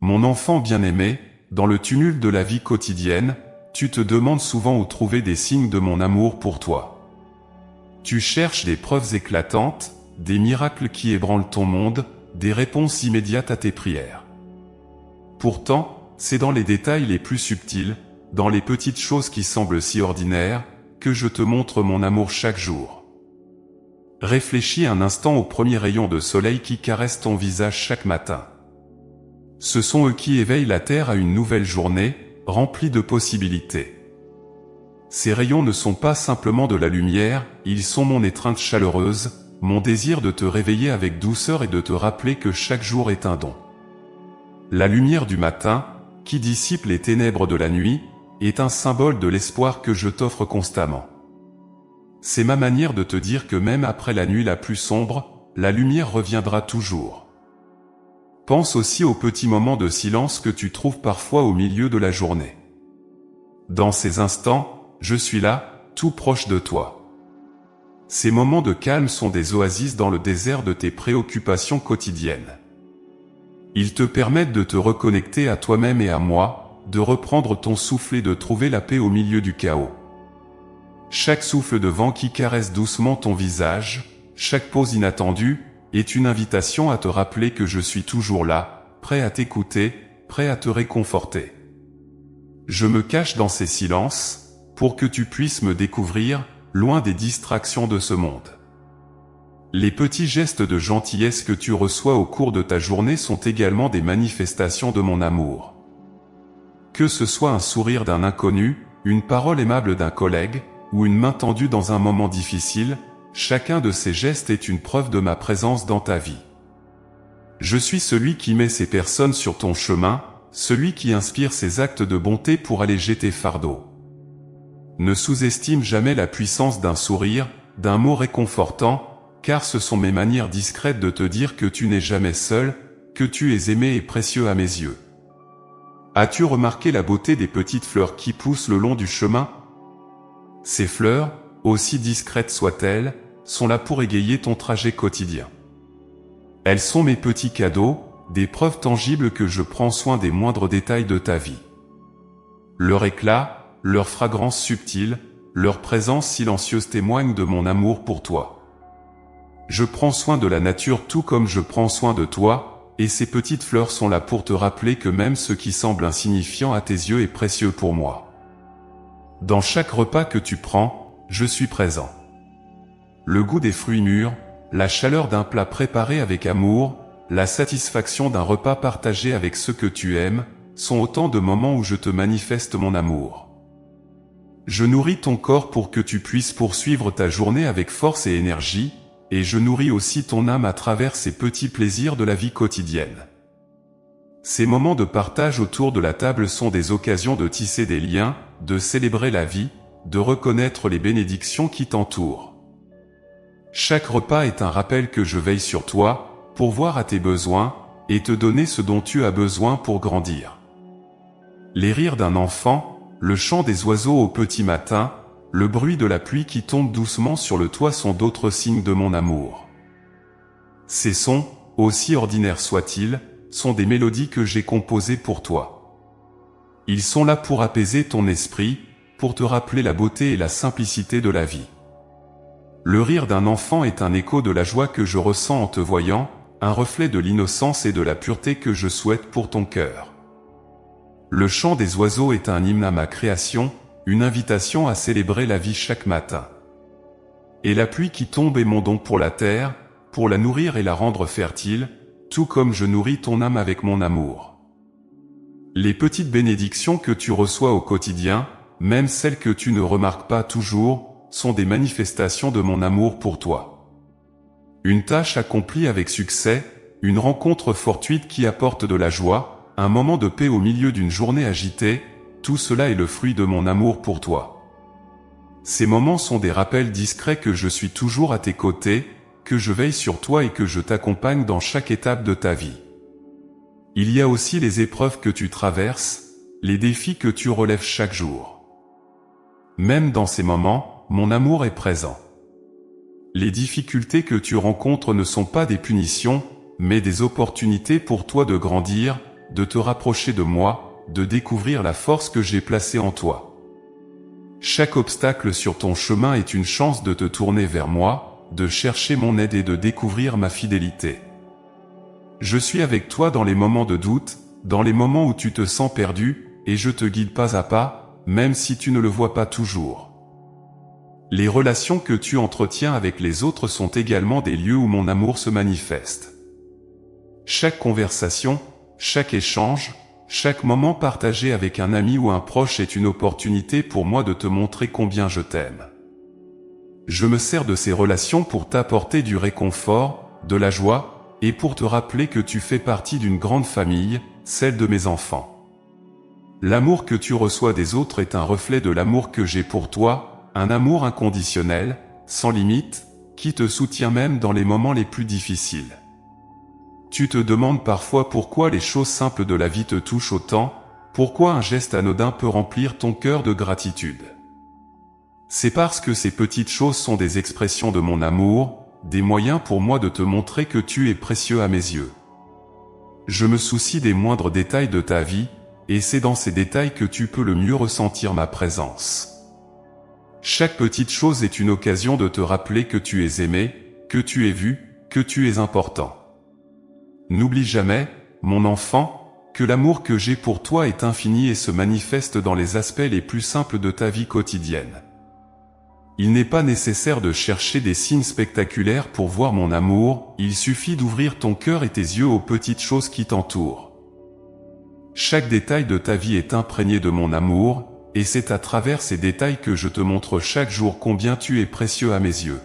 Mon enfant bien-aimé, dans le tumulte de la vie quotidienne, tu te demandes souvent où trouver des signes de mon amour pour toi. Tu cherches des preuves éclatantes, des miracles qui ébranlent ton monde, des réponses immédiates à tes prières. Pourtant, c'est dans les détails les plus subtils, dans les petites choses qui semblent si ordinaires, que je te montre mon amour chaque jour. Réfléchis un instant aux premiers rayons de soleil qui caressent ton visage chaque matin. Ce sont eux qui éveillent la terre à une nouvelle journée, remplie de possibilités. Ces rayons ne sont pas simplement de la lumière, ils sont mon étreinte chaleureuse, mon désir de te réveiller avec douceur et de te rappeler que chaque jour est un don. La lumière du matin, qui dissipe les ténèbres de la nuit, est un symbole de l'espoir que je t'offre constamment. C'est ma manière de te dire que même après la nuit la plus sombre, la lumière reviendra toujours. Pense aussi aux petits moments de silence que tu trouves parfois au milieu de la journée. Dans ces instants, je suis là, tout proche de toi. Ces moments de calme sont des oasis dans le désert de tes préoccupations quotidiennes. Ils te permettent de te reconnecter à toi-même et à moi, de reprendre ton souffle et de trouver la paix au milieu du chaos. Chaque souffle de vent qui caresse doucement ton visage, chaque pause inattendue, est une invitation à te rappeler que je suis toujours là, prêt à t'écouter, prêt à te réconforter. Je me cache dans ces silences, pour que tu puisses me découvrir, loin des distractions de ce monde. Les petits gestes de gentillesse que tu reçois au cours de ta journée sont également des manifestations de mon amour. Que ce soit un sourire d'un inconnu, une parole aimable d'un collègue, ou une main tendue dans un moment difficile, chacun de ces gestes est une preuve de ma présence dans ta vie. Je suis celui qui met ces personnes sur ton chemin, celui qui inspire ces actes de bonté pour alléger tes fardeaux. Ne sous-estime jamais la puissance d'un sourire, d'un mot réconfortant, car ce sont mes manières discrètes de te dire que tu n'es jamais seul, que tu es aimé et précieux à mes yeux. As-tu remarqué la beauté des petites fleurs qui poussent le long du chemin ? Ces fleurs, aussi discrètes soient-elles, sont là pour égayer ton trajet quotidien. Elles sont mes petits cadeaux, des preuves tangibles que je prends soin des moindres détails de ta vie. Leur éclat, leur fragrance subtile, leur présence silencieuse témoignent de mon amour pour toi. Je prends soin de la nature tout comme je prends soin de toi, et ces petites fleurs sont là pour te rappeler que même ce qui semble insignifiant à tes yeux est précieux pour moi. Dans chaque repas que tu prends, je suis présent. Le goût des fruits mûrs, la chaleur d'un plat préparé avec amour, la satisfaction d'un repas partagé avec ceux que tu aimes, sont autant de moments où je te manifeste mon amour. Je nourris ton corps pour que tu puisses poursuivre ta journée avec force et énergie, et je nourris aussi ton âme à travers ces petits plaisirs de la vie quotidienne. Ces moments de partage autour de la table sont des occasions de tisser des liens, de célébrer la vie, de reconnaître les bénédictions qui t'entourent. Chaque repas est un rappel que je veille sur toi, pour voir à tes besoins, et te donner ce dont tu as besoin pour grandir. Les rires d'un enfant, le chant des oiseaux au petit matin, le bruit de la pluie qui tombe doucement sur le toit sont d'autres signes de mon amour. Ces sons, aussi ordinaires soient-ils, sont des mélodies que j'ai composées pour toi. Ils sont là pour apaiser ton esprit, pour te rappeler la beauté et la simplicité de la vie. Le rire d'un enfant est un écho de la joie que je ressens en te voyant, un reflet de l'innocence et de la pureté que je souhaite pour ton cœur. Le chant des oiseaux est un hymne à ma création, une invitation à célébrer la vie chaque matin. Et la pluie qui tombe est mon don pour la terre, pour la nourrir et la rendre fertile, tout comme je nourris ton âme avec mon amour. Les petites bénédictions que tu reçois au quotidien, même celles que tu ne remarques pas toujours, sont des manifestations de mon amour pour toi. Une tâche accomplie avec succès, une rencontre fortuite qui apporte de la joie, un moment de paix au milieu d'une journée agitée, tout cela est le fruit de mon amour pour toi. Ces moments sont des rappels discrets que je suis toujours à tes côtés, que je veille sur toi et que je t'accompagne dans chaque étape de ta vie. Il y a aussi les épreuves que tu traverses, les défis que tu relèves chaque jour. Même dans ces moments, mon amour est présent. Les difficultés que tu rencontres ne sont pas des punitions, mais des opportunités pour toi de grandir, de te rapprocher de moi, de découvrir la force que j'ai placée en toi. Chaque obstacle sur ton chemin est une chance de te tourner vers moi, de chercher mon aide et de découvrir ma fidélité. Je suis avec toi dans les moments de doute, dans les moments où tu te sens perdu, et je te guide pas à pas, même si tu ne le vois pas toujours. Les relations que tu entretiens avec les autres sont également des lieux où mon amour se manifeste. Chaque conversation, chaque échange, chaque moment partagé avec un ami ou un proche est une opportunité pour moi de te montrer combien je t'aime. Je me sers de ces relations pour t'apporter du réconfort, de la joie, et pour te rappeler que tu fais partie d'une grande famille, celle de mes enfants. L'amour que tu reçois des autres est un reflet de l'amour que j'ai pour toi, un amour inconditionnel, sans limite, qui te soutient même dans les moments les plus difficiles. Tu te demandes parfois pourquoi les choses simples de la vie te touchent autant, pourquoi un geste anodin peut remplir ton cœur de gratitude. C'est parce que ces petites choses sont des expressions de mon amour, des moyens pour moi de te montrer que tu es précieux à mes yeux. Je me soucie des moindres détails de ta vie, et c'est dans ces détails que tu peux le mieux ressentir ma présence. Chaque petite chose est une occasion de te rappeler que tu es aimé, que tu es vu, que tu es important. N'oublie jamais, mon enfant, que l'amour que j'ai pour toi est infini et se manifeste dans les aspects les plus simples de ta vie quotidienne. Il n'est pas nécessaire de chercher des signes spectaculaires pour voir mon amour, il suffit d'ouvrir ton cœur et tes yeux aux petites choses qui t'entourent. Chaque détail de ta vie est imprégné de mon amour, et c'est à travers ces détails que je te montre chaque jour combien tu es précieux à mes yeux.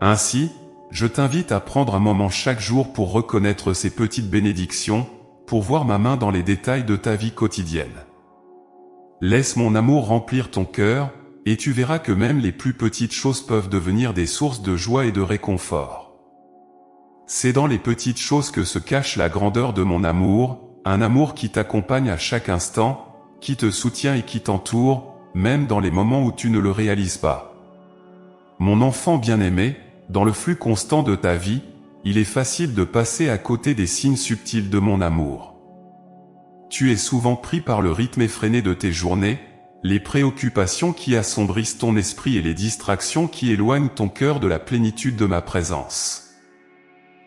Ainsi, je t'invite à prendre un moment chaque jour pour reconnaître ces petites bénédictions, pour voir ma main dans les détails de ta vie quotidienne. Laisse mon amour remplir ton cœur, et tu verras que même les plus petites choses peuvent devenir des sources de joie et de réconfort. C'est dans les petites choses que se cache la grandeur de mon amour, un amour qui t'accompagne à chaque instant, qui te soutient et qui t'entoure, même dans les moments où tu ne le réalises pas. Mon enfant bien-aimé, dans le flux constant de ta vie, il est facile de passer à côté des signes subtils de mon amour. Tu es souvent pris par le rythme effréné de tes journées, les préoccupations qui assombrissent ton esprit et les distractions qui éloignent ton cœur de la plénitude de ma présence.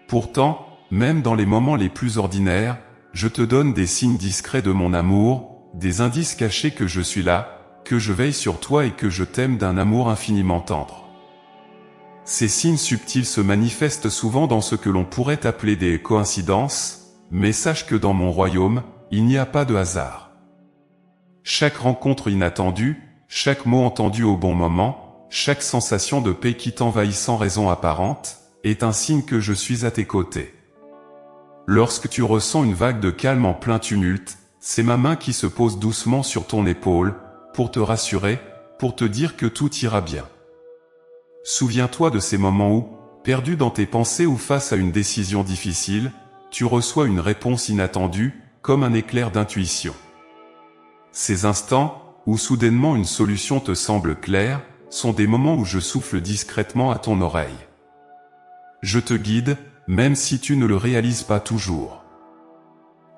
Pourtant, même dans les moments les plus ordinaires, je te donne des signes discrets de mon amour, des indices cachés que je suis là, que je veille sur toi et que je t'aime d'un amour infiniment tendre. Ces signes subtils se manifestent souvent dans ce que l'on pourrait appeler des coïncidences, mais sache que dans mon royaume, il n'y a pas de hasard. Chaque rencontre inattendue, chaque mot entendu au bon moment, chaque sensation de paix qui t'envahit sans raison apparente, est un signe que je suis à tes côtés. Lorsque tu ressens une vague de calme en plein tumulte, c'est ma main qui se pose doucement sur ton épaule, pour te rassurer, pour te dire que tout ira bien. Souviens-toi de ces moments où, perdu dans tes pensées ou face à une décision difficile, tu reçois une réponse inattendue, comme un éclair d'intuition. Ces instants, où soudainement une solution te semble claire, sont des moments où je souffle discrètement à ton oreille. Je te guide, même si tu ne le réalises pas toujours.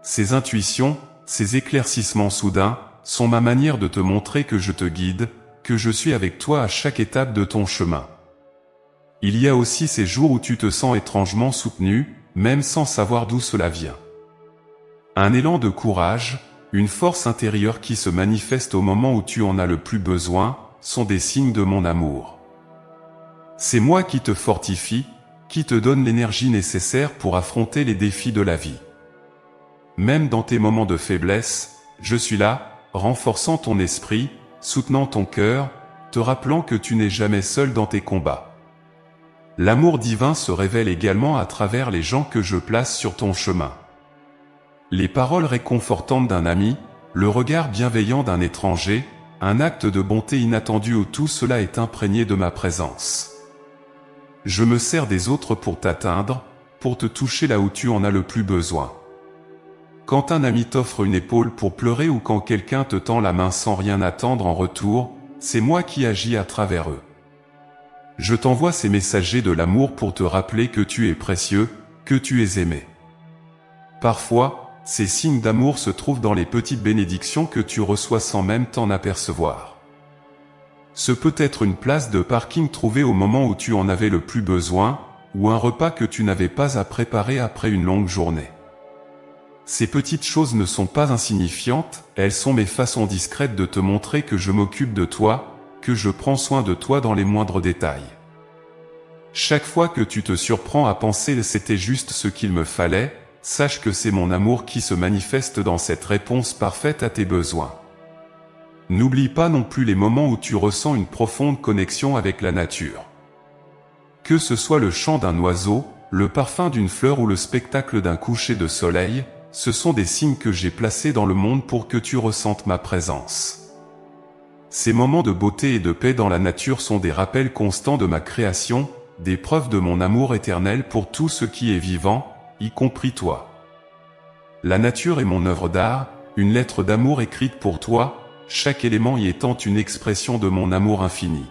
Ces intuitions, ces éclaircissements soudains, sont ma manière de te montrer que je te guide, que je suis avec toi à chaque étape de ton chemin. Il y a aussi ces jours où tu te sens étrangement soutenu, même sans savoir d'où cela vient. Un élan de courage, une force intérieure qui se manifeste au moment où tu en as le plus besoin, sont des signes de mon amour. C'est moi qui te fortifie, qui te donne l'énergie nécessaire pour affronter les défis de la vie. Même dans tes moments de faiblesse, je suis là, renforçant ton esprit, soutenant ton cœur, te rappelant que tu n'es jamais seul dans tes combats. L'amour divin se révèle également à travers les gens que je place sur ton chemin. Les paroles réconfortantes d'un ami, le regard bienveillant d'un étranger, un acte de bonté inattendu où tout cela est imprégné de ma présence. Je me sers des autres pour t'atteindre, pour te toucher là où tu en as le plus besoin. Quand un ami t'offre une épaule pour pleurer ou quand quelqu'un te tend la main sans rien attendre en retour, c'est moi qui agis à travers eux. Je t'envoie ces messagers de l'amour pour te rappeler que tu es précieux, que tu es aimé. Parfois, ces signes d'amour se trouvent dans les petites bénédictions que tu reçois sans même t'en apercevoir. Ce peut être une place de parking trouvée au moment où tu en avais le plus besoin, ou un repas que tu n'avais pas à préparer après une longue journée. Ces petites choses ne sont pas insignifiantes, elles sont mes façons discrètes de te montrer que je m'occupe de toi, que je prends soin de toi dans les moindres détails. Chaque fois que tu te surprends à penser « c'était juste ce qu'il me fallait », sache que c'est mon amour qui se manifeste dans cette réponse parfaite à tes besoins. N'oublie pas non plus les moments où tu ressens une profonde connexion avec la nature. Que ce soit le chant d'un oiseau, le parfum d'une fleur ou le spectacle d'un coucher de soleil, ce sont des signes que j'ai placés dans le monde pour que tu ressentes ma présence. Ces moments de beauté et de paix dans la nature sont des rappels constants de ma création, des preuves de mon amour éternel pour tout ce qui est vivant, y compris toi. La nature est mon œuvre d'art, une lettre d'amour écrite pour toi, chaque élément y étant une expression de mon amour infini.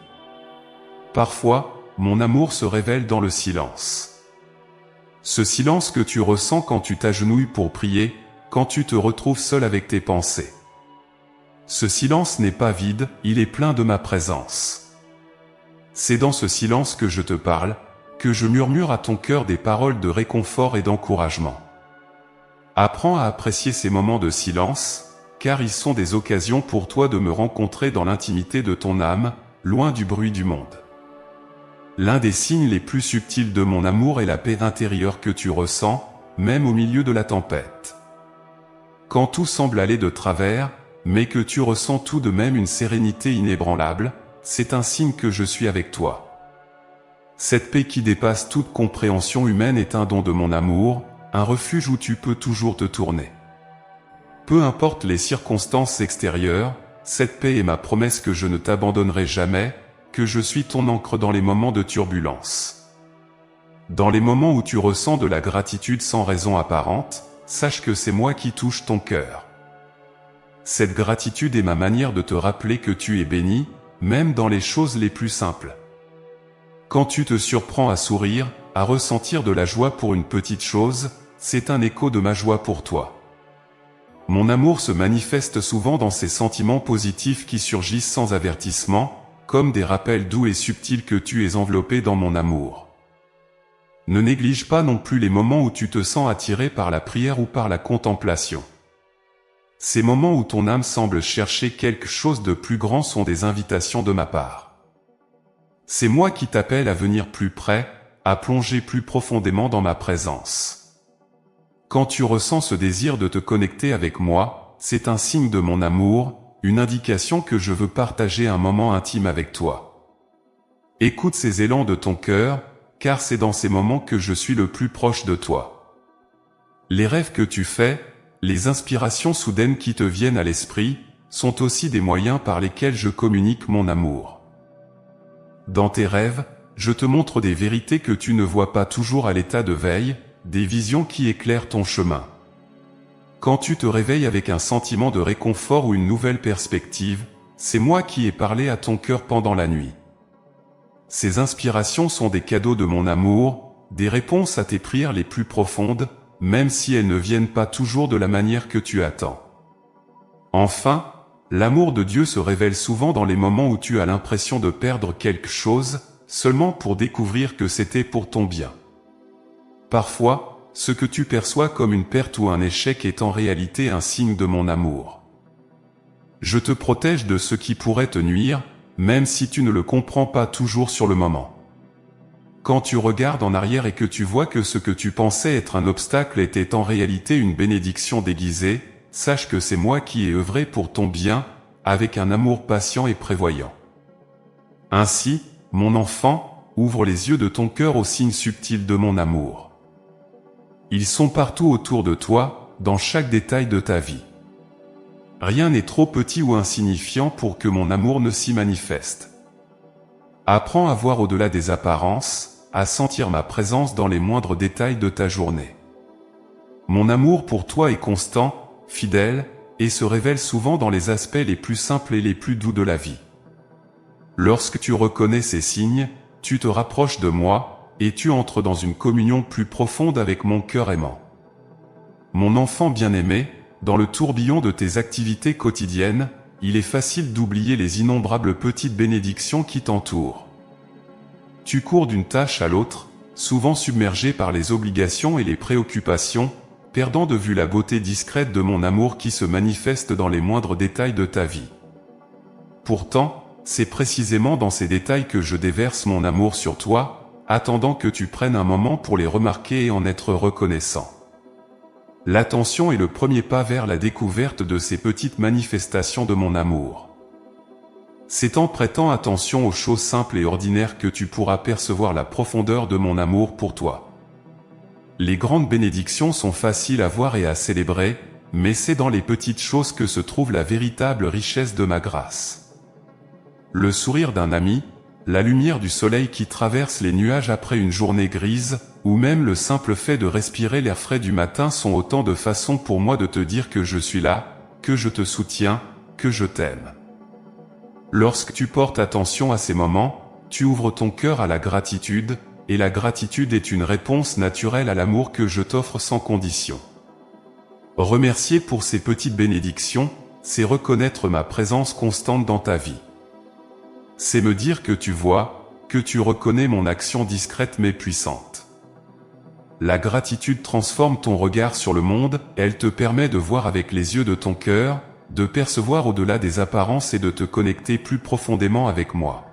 Parfois, mon amour se révèle dans le silence. Ce silence que tu ressens quand tu t'agenouilles pour prier, quand tu te retrouves seul avec tes pensées. Ce silence n'est pas vide, il est plein de ma présence. C'est dans ce silence que je te parle, que je murmure à ton cœur des paroles de réconfort et d'encouragement. Apprends à apprécier ces moments de silence, car ils sont des occasions pour toi de me rencontrer dans l'intimité de ton âme, loin du bruit du monde. L'un des signes les plus subtils de mon amour est la paix intérieure que tu ressens, même au milieu de la tempête. Quand tout semble aller de travers, mais que tu ressens tout de même une sérénité inébranlable, c'est un signe que je suis avec toi. Cette paix qui dépasse toute compréhension humaine est un don de mon amour, un refuge où tu peux toujours te tourner. Peu importe les circonstances extérieures, cette paix est ma promesse que je ne t'abandonnerai jamais, que je suis ton ancre dans les moments de turbulence. Dans les moments où tu ressens de la gratitude sans raison apparente, sache que c'est moi qui touche ton cœur. Cette gratitude est ma manière de te rappeler que tu es béni, même dans les choses les plus simples. Quand tu te surprends à sourire, à ressentir de la joie pour une petite chose, c'est un écho de ma joie pour toi. Mon amour se manifeste souvent dans ces sentiments positifs qui surgissent sans avertissement, comme des rappels doux et subtils que tu es enveloppé dans mon amour. Ne néglige pas non plus les moments où tu te sens attiré par la prière ou par la contemplation. Ces moments où ton âme semble chercher quelque chose de plus grand sont des invitations de ma part. C'est moi qui t'appelle à venir plus près, à plonger plus profondément dans ma présence. Quand tu ressens ce désir de te connecter avec moi, c'est un signe de mon amour, une indication que je veux partager un moment intime avec toi. Écoute ces élans de ton cœur, car c'est dans ces moments que je suis le plus proche de toi. Les rêves que tu fais, les inspirations soudaines qui te viennent à l'esprit, sont aussi des moyens par lesquels je communique mon amour. Dans tes rêves, je te montre des vérités que tu ne vois pas toujours à l'état de veille, des visions qui éclairent ton chemin. Quand tu te réveilles avec un sentiment de réconfort ou une nouvelle perspective, c'est moi qui ai parlé à ton cœur pendant la nuit. Ces inspirations sont des cadeaux de mon amour, des réponses à tes prières les plus profondes, même si elles ne viennent pas toujours de la manière que tu attends. Enfin, l'amour de Dieu se révèle souvent dans les moments où tu as l'impression de perdre quelque chose, seulement pour découvrir que c'était pour ton bien. Parfois, ce que tu perçois comme une perte ou un échec est en réalité un signe de mon amour. Je te protège de ce qui pourrait te nuire, même si tu ne le comprends pas toujours sur le moment. Quand tu regardes en arrière et que tu vois que ce que tu pensais être un obstacle était en réalité une bénédiction déguisée, sache que c'est moi qui ai œuvré pour ton bien, avec un amour patient et prévoyant. Ainsi, mon enfant, ouvre les yeux de ton cœur aux signes subtils de mon amour. Ils sont partout autour de toi, dans chaque détail de ta vie. Rien n'est trop petit ou insignifiant pour que mon amour ne s'y manifeste. Apprends à voir au-delà des apparences, à sentir ma présence dans les moindres détails de ta journée. Mon amour pour toi est constant, fidèle, et se révèle souvent dans les aspects les plus simples et les plus doux de la vie. Lorsque tu reconnais ces signes, tu te rapproches de moi, et tu entres dans une communion plus profonde avec mon cœur aimant. Mon enfant bien-aimé, dans le tourbillon de tes activités quotidiennes, il est facile d'oublier les innombrables petites bénédictions qui t'entourent. Tu cours d'une tâche à l'autre, souvent submergé par les obligations et les préoccupations, perdant de vue la beauté discrète de mon amour qui se manifeste dans les moindres détails de ta vie. Pourtant, c'est précisément dans ces détails que je déverse mon amour sur toi, attendant que tu prennes un moment pour les remarquer et en être reconnaissant. L'attention est le premier pas vers la découverte de ces petites manifestations de mon amour. C'est en prêtant attention aux choses simples et ordinaires que tu pourras percevoir la profondeur de mon amour pour toi. Les grandes bénédictions sont faciles à voir et à célébrer, mais c'est dans les petites choses que se trouve la véritable richesse de ma grâce. Le sourire d'un ami, la lumière du soleil qui traverse les nuages après une journée grise, ou même le simple fait de respirer l'air frais du matin sont autant de façons pour moi de te dire que je suis là, que je te soutiens, que je t'aime. Lorsque tu portes attention à ces moments, tu ouvres ton cœur à la gratitude, et la gratitude est une réponse naturelle à l'amour que je t'offre sans condition. Remercier pour ces petites bénédictions, c'est reconnaître ma présence constante dans ta vie. C'est me dire que tu vois, que tu reconnais mon action discrète mais puissante. La gratitude transforme ton regard sur le monde, elle te permet de voir avec les yeux de ton cœur, de percevoir au-delà des apparences et de te connecter plus profondément avec moi.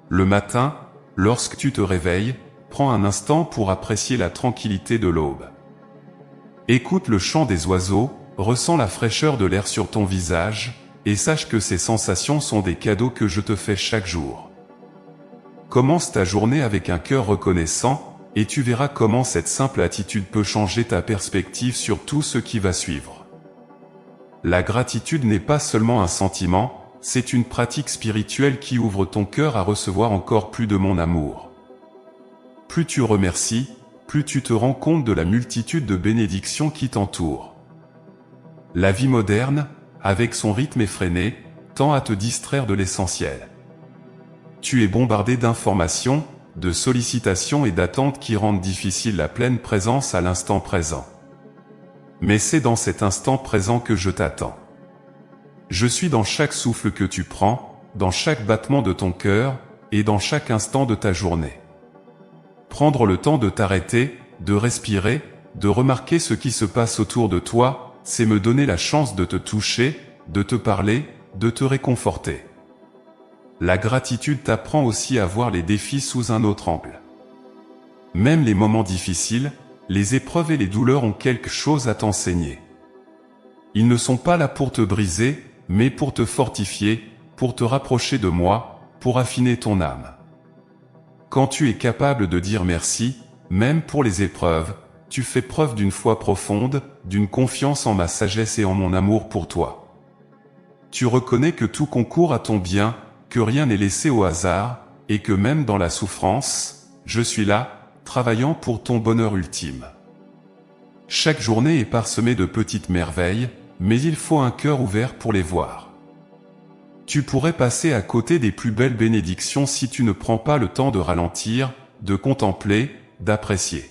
Le matin, lorsque tu te réveilles, prends un instant pour apprécier la tranquillité de l'aube. Écoute le chant des oiseaux, ressens la fraîcheur de l'air sur ton visage, et sache que ces sensations sont des cadeaux que je te fais chaque jour. Commence ta journée avec un cœur reconnaissant, et tu verras comment cette simple attitude peut changer ta perspective sur tout ce qui va suivre. La gratitude n'est pas seulement un sentiment, c'est une pratique spirituelle qui ouvre ton cœur à recevoir encore plus de mon amour. Plus tu remercies, plus tu te rends compte de la multitude de bénédictions qui t'entourent. La vie moderne, avec son rythme effréné, tend à te distraire de l'essentiel. Tu es bombardé d'informations, de sollicitations et d'attentes qui rendent difficile la pleine présence à l'instant présent. Mais c'est dans cet instant présent que je t'attends. Je suis dans chaque souffle que tu prends, dans chaque battement de ton cœur, et dans chaque instant de ta journée. Prendre le temps de t'arrêter, de respirer, de remarquer ce qui se passe autour de toi, c'est me donner la chance de te toucher, de te parler, de te réconforter. La gratitude t'apprend aussi à voir les défis sous un autre angle. Même les moments difficiles, les épreuves et les douleurs ont quelque chose à t'enseigner. Ils ne sont pas là pour te briser, mais pour te fortifier, pour te rapprocher de moi, pour affiner ton âme. Quand tu es capable de dire merci, même pour les épreuves, tu fais preuve d'une foi profonde, d'une confiance en ma sagesse et en mon amour pour toi. Tu reconnais que tout concourt à ton bien, que rien n'est laissé au hasard, et que même dans la souffrance, je suis là, travaillant pour ton bonheur ultime. Chaque journée est parsemée de petites merveilles, mais il faut un cœur ouvert pour les voir. Tu pourrais passer à côté des plus belles bénédictions si tu ne prends pas le temps de ralentir, de contempler, d'apprécier.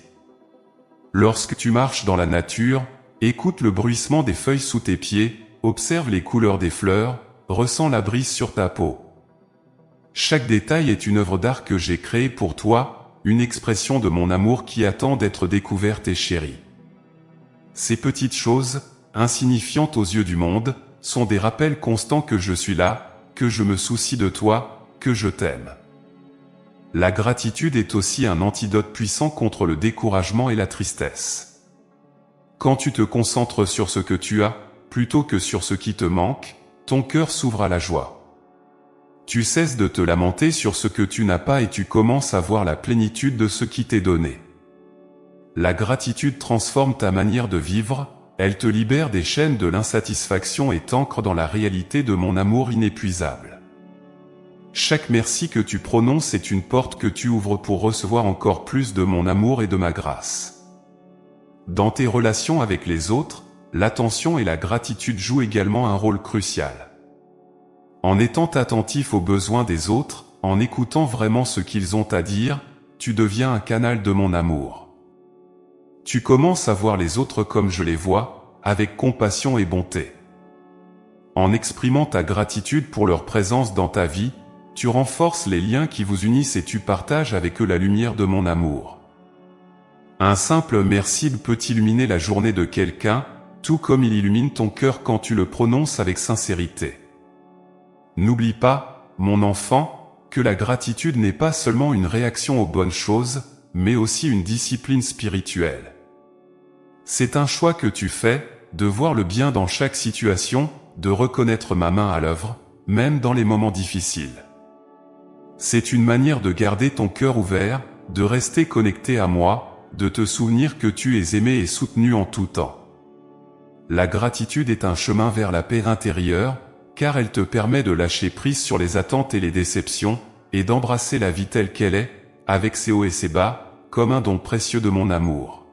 Lorsque tu marches dans la nature, écoute le bruissement des feuilles sous tes pieds, observe les couleurs des fleurs, ressens la brise sur ta peau. Chaque détail est une œuvre d'art que j'ai créée pour toi, une expression de mon amour qui attend d'être découverte et chérie. Ces petites choses, insignifiantes aux yeux du monde, sont des rappels constants que je suis là, que je me soucie de toi, que je t'aime. La gratitude est aussi un antidote puissant contre le découragement et la tristesse. Quand tu te concentres sur ce que tu as, plutôt que sur ce qui te manque, ton cœur s'ouvre à la joie. Tu cesses de te lamenter sur ce que tu n'as pas et tu commences à voir la plénitude de ce qui t'est donné. La gratitude transforme ta manière de vivre, elle te libère des chaînes de l'insatisfaction et t'ancre dans la réalité de mon amour inépuisable. Chaque merci que tu prononces est une porte que tu ouvres pour recevoir encore plus de mon amour et de ma grâce. Dans tes relations avec les autres, l'attention et la gratitude jouent également un rôle crucial. En étant attentif aux besoins des autres, en écoutant vraiment ce qu'ils ont à dire, tu deviens un canal de mon amour. tu commences à voir les autres comme je les vois, avec compassion et bonté. En exprimant ta gratitude pour leur présence dans ta vie, tu renforces les liens qui vous unissent et tu partages avec eux la lumière de mon amour. Un simple merci peut illuminer la journée de quelqu'un, tout comme il illumine ton cœur quand tu le prononces avec sincérité. N'oublie pas, mon enfant, que la gratitude n'est pas seulement une réaction aux bonnes choses, mais aussi une discipline spirituelle. C'est un choix que tu fais, de voir le bien dans chaque situation, de reconnaître ma main à l'œuvre, même dans les moments difficiles. C'est une manière de garder ton cœur ouvert, de rester connecté à moi, de te souvenir que tu es aimé et soutenu en tout temps. La gratitude est un chemin vers la paix intérieure, car elle te permet de lâcher prise sur les attentes et les déceptions, et d'embrasser la vie telle qu'elle est, avec ses hauts et ses bas, comme un don précieux de mon amour.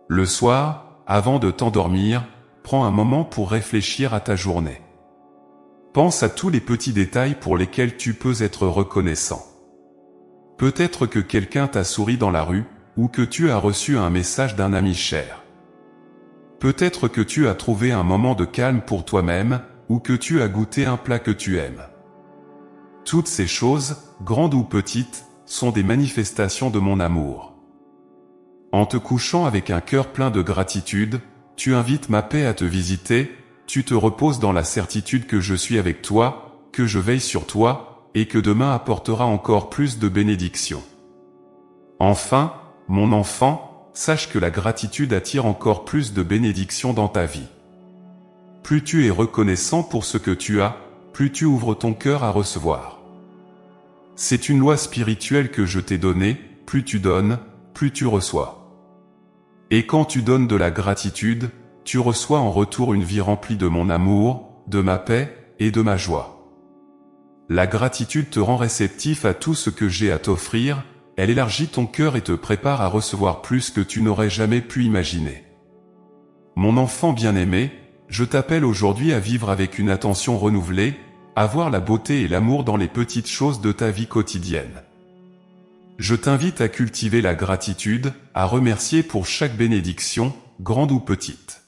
Le soir, avant de t'endormir, prends un moment pour réfléchir à ta journée. Pense à tous les petits détails pour lesquels tu peux être reconnaissant. Peut-être que quelqu'un t'a souri dans la rue, ou que tu as reçu un message d'un ami cher. Peut-être que tu as trouvé un moment de calme pour toi-même, ou que tu as goûté un plat que tu aimes. Toutes ces choses, grandes ou petites, sont des manifestations de mon amour. En te couchant avec un cœur plein de gratitude, tu invites ma paix à te visiter, tu te reposes dans la certitude que je suis avec toi, que je veille sur toi, et que demain apportera encore plus de bénédictions. Enfin, mon enfant, sache que la gratitude attire encore plus de bénédictions dans ta vie. Plus tu es reconnaissant pour ce que tu as, plus tu ouvres ton cœur à recevoir. C'est une loi spirituelle que je t'ai donnée, plus tu donnes, plus tu reçois. Et quand tu donnes de la gratitude, tu reçois en retour une vie remplie de mon amour, de ma paix et de ma joie. La gratitude te rend réceptif à tout ce que j'ai à t'offrir, elle élargit ton cœur et te prépare à recevoir plus que tu n'aurais jamais pu imaginer. Mon enfant bien-aimé, je t'appelle aujourd'hui à vivre avec une attention renouvelée, à voir la beauté et l'amour dans les petites choses de ta vie quotidienne. Je t'invite à cultiver la gratitude, à remercier pour chaque bénédiction, grande ou petite.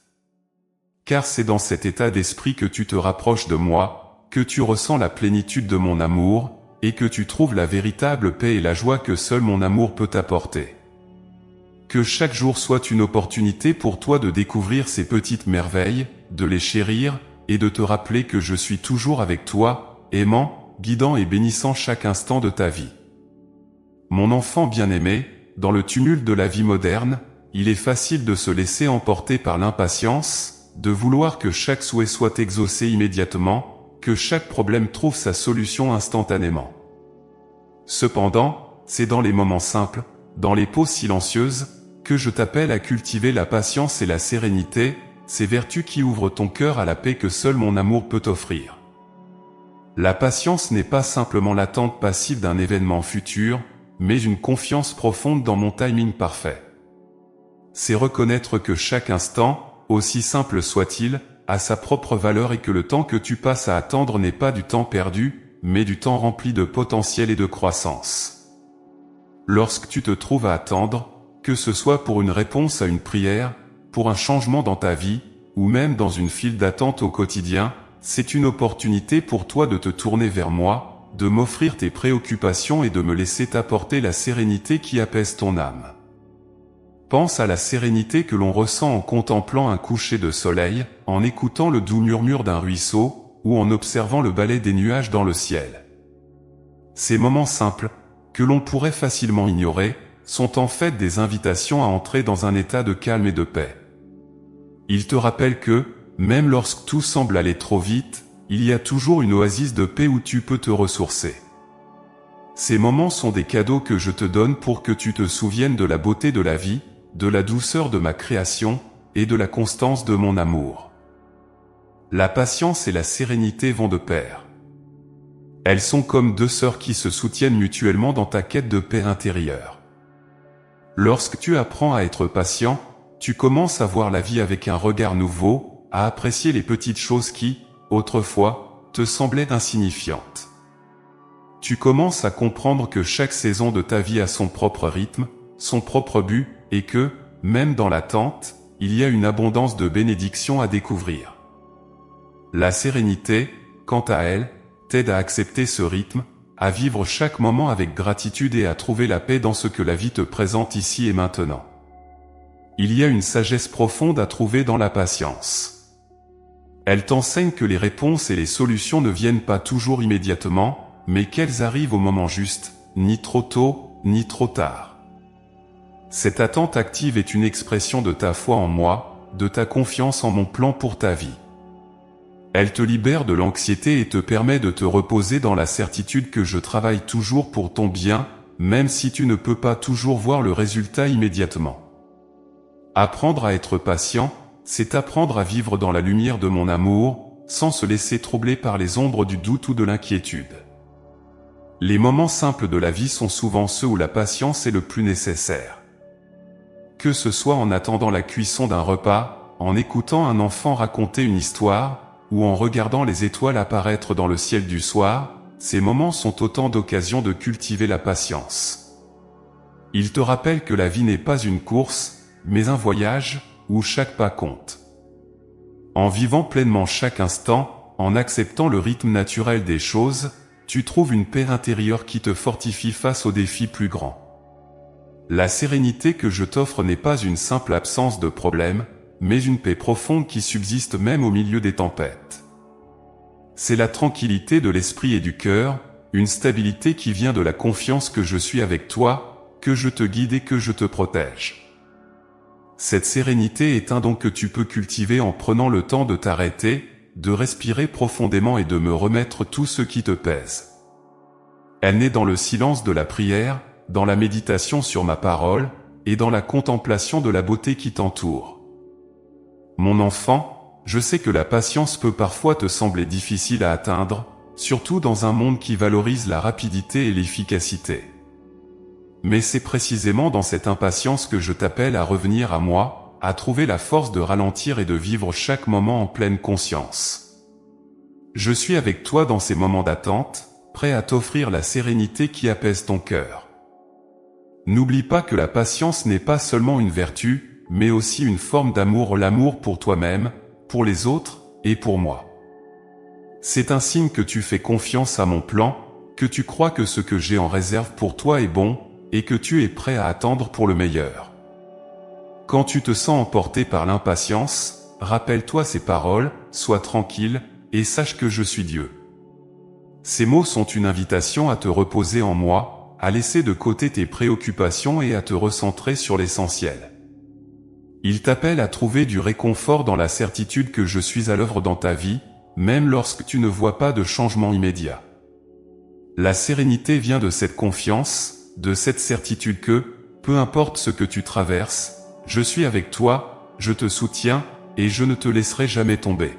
Car c'est dans cet état d'esprit que tu te rapproches de moi, que tu ressens la plénitude de mon amour, et que tu trouves la véritable paix et la joie que seul mon amour peut t'apporter. Que chaque jour soit une opportunité pour toi de découvrir ces petites merveilles, de les chérir, et de te rappeler que je suis toujours avec toi, aimant, guidant et bénissant chaque instant de ta vie. Mon enfant bien-aimé, dans le tumulte de la vie moderne, il est facile de se laisser emporter par l'impatience, de vouloir que chaque souhait soit exaucé immédiatement, que chaque problème trouve sa solution instantanément. Cependant, c'est dans les moments simples, dans les pauses silencieuses, que je t'appelle à cultiver la patience et la sérénité, ces vertus qui ouvrent ton cœur à la paix que seul mon amour peut offrir. La patience n'est pas simplement l'attente passive d'un événement futur, mais une confiance profonde dans mon timing parfait. C'est reconnaître que chaque instant, aussi simple soit-il, a sa propre valeur et que le temps que tu passes à attendre n'est pas du temps perdu, mais du temps rempli de potentiel et de croissance. Lorsque tu te trouves à attendre, que ce soit pour une réponse à une prière, pour un changement dans ta vie, ou même dans une file d'attente au quotidien, c'est une opportunité pour toi de te tourner vers moi, de m'offrir tes préoccupations et de me laisser t'apporter la sérénité qui apaise ton âme. Pense à la sérénité que l'on ressent en contemplant un coucher de soleil, en écoutant le doux murmure d'un ruisseau, ou en observant le balai des nuages dans le ciel. Ces moments simples, que l'on pourrait facilement ignorer, sont en fait des invitations à entrer dans un état de calme et de paix. Ils te rappellent que, même lorsque tout semble aller trop vite, il y a toujours une oasis de paix où tu peux te ressourcer. Ces moments sont des cadeaux que je te donne pour que tu te souviennes de la beauté de la vie, de la douceur de ma création, et de la constance de mon amour. La patience et la sérénité vont de pair. Elles sont comme deux sœurs qui se soutiennent mutuellement dans ta quête de paix intérieure. Lorsque tu apprends à être patient, tu commences à voir la vie avec un regard nouveau, à apprécier les petites choses qui, autrefois, te semblaient insignifiantes. Tu commences à comprendre que chaque saison de ta vie a son propre rythme, son propre but, et que, même dans l'attente, il y a une abondance de bénédictions à découvrir. La sérénité, quant à elle, t'aide à accepter ce rythme, à vivre chaque moment avec gratitude et à trouver la paix dans ce que la vie te présente ici et maintenant. Il y a une sagesse profonde à trouver dans la patience. Elle t'enseigne que les réponses et les solutions ne viennent pas toujours immédiatement, mais qu'elles arrivent au moment juste, ni trop tôt, ni trop tard. Cette attente active est une expression de ta foi en moi, de ta confiance en mon plan pour ta vie. Elle te libère de l'anxiété et te permet de te reposer dans la certitude que je travaille toujours pour ton bien, même si tu ne peux pas toujours voir le résultat immédiatement. Apprendre à être patient, c'est apprendre à vivre dans la lumière de mon amour, sans se laisser troubler par les ombres du doute ou de l'inquiétude. Les moments simples de la vie sont souvent ceux où la patience est le plus nécessaire. Que ce soit en attendant la cuisson d'un repas, en écoutant un enfant raconter une histoire, ou en regardant les étoiles apparaître dans le ciel du soir, ces moments sont autant d'occasions de cultiver la patience. Ils te rappellent que la vie n'est pas une course, mais un voyage, où chaque pas compte. En vivant pleinement chaque instant, en acceptant le rythme naturel des choses, tu trouves une paix intérieure qui te fortifie face aux défis plus grands. La sérénité que je t'offre n'est pas une simple absence de problème, mais une paix profonde qui subsiste même au milieu des tempêtes. C'est la tranquillité de l'esprit et du cœur, une stabilité qui vient de la confiance que je suis avec toi, que je te guide et que je te protège. Cette sérénité est un don que tu peux cultiver en prenant le temps de t'arrêter, de respirer profondément et de me remettre tout ce qui te pèse. Elle naît dans le silence de la prière, dans la méditation sur ma parole, et dans la contemplation de la beauté qui t'entoure. Mon enfant, je sais que la patience peut parfois te sembler difficile à atteindre, surtout dans un monde qui valorise la rapidité et l'efficacité. Mais c'est précisément dans cette impatience que je t'appelle à revenir à moi, à trouver la force de ralentir et de vivre chaque moment en pleine conscience. Je suis avec toi dans ces moments d'attente, prêt à t'offrir la sérénité qui apaise ton cœur. N'oublie pas que la patience n'est pas seulement une vertu, mais aussi une forme d'amour, l'amour pour toi-même, pour les autres, et pour moi. C'est un signe que tu fais confiance à mon plan, que tu crois que ce que j'ai en réserve pour toi est bon, et que tu es prêt à attendre pour le meilleur. Quand tu te sens emporté par l'impatience, rappelle-toi ces paroles, sois tranquille, et sache que je suis Dieu. Ces mots sont une invitation à te reposer en moi, à laisser de côté tes préoccupations et à te recentrer sur l'essentiel. Il t'appelle à trouver du réconfort dans la certitude que je suis à l'œuvre dans ta vie, même lorsque tu ne vois pas de changement immédiat. La sérénité vient de cette confiance, de cette certitude que, peu importe ce que tu traverses, je suis avec toi, je te soutiens, et je ne te laisserai jamais tomber.